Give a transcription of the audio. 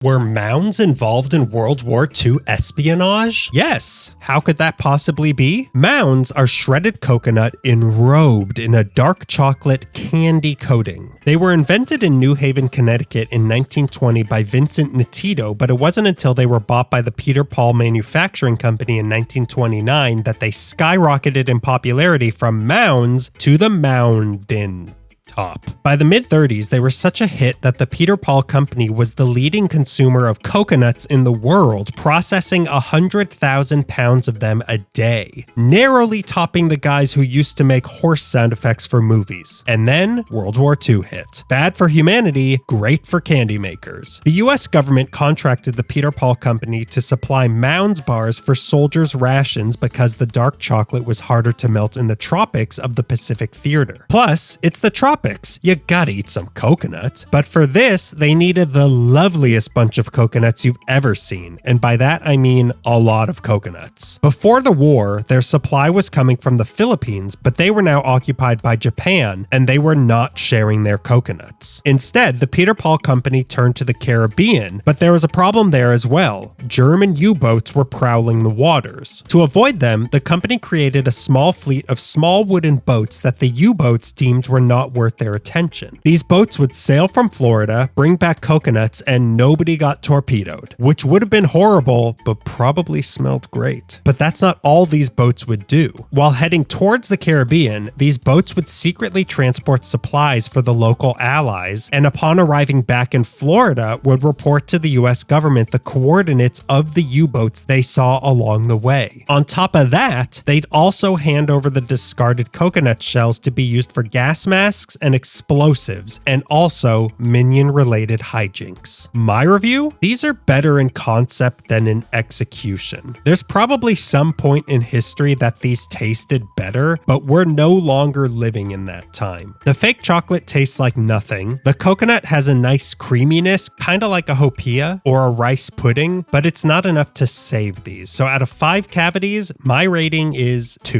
Were Mounds involved in World War II espionage? Yes. How could that possibly be? Mounds are shredded coconut enrobed in a dark chocolate candy coating. They were invented in New Haven, Connecticut in 1920 by Vincent Natito, but it wasn't until they were bought by the Peter Paul Manufacturing Company in 1929 that they skyrocketed in popularity from Mounds to the Moundin. Top. By the mid-30s, they were such a hit that the Peter Paul Company was the leading consumer of coconuts in the world, processing 100,000 pounds of them a day, narrowly topping the guys who used to make horse sound effects for movies. And then World War II hit. Bad for humanity, great for candy makers. The US government contracted the Peter Paul Company to supply Mounds bars for soldiers' rations because the dark chocolate was harder to melt in the tropics of the Pacific Theater. Plus, it's the tropics. You gotta eat some coconut. But for this, they needed the loveliest bunch of coconuts you've ever seen. And by that, I mean a lot of coconuts. Before the war, their supply was coming from the Philippines, but they were now occupied by Japan, and they were not sharing their coconuts. Instead, the Peter Paul Company turned to the Caribbean, but there was a problem there as well. German U-boats were prowling the waters. To avoid them, the company created a small fleet of small wooden boats that the U-boats deemed were not worth their attention. These boats would sail from Florida, bring back coconuts, and nobody got torpedoed, which would have been horrible, but probably smelled great. But that's not all these boats would do. While heading towards the Caribbean, these boats would secretly transport supplies for the local allies, and upon arriving back in Florida, would report to the US government the coordinates of the U-boats they saw along the way. On top of that, they'd also hand over the discarded coconut shells to be used for gas masks and explosives, and also minion-related hijinks. My review? These are better in concept than in execution. There's probably some point in history that these tasted better, but we're no longer living in that time. The fake chocolate tastes like nothing. The coconut has a nice creaminess, kind of like a hopia or a rice pudding, but it's not enough to save these. So out of 5 cavities, my rating is 2.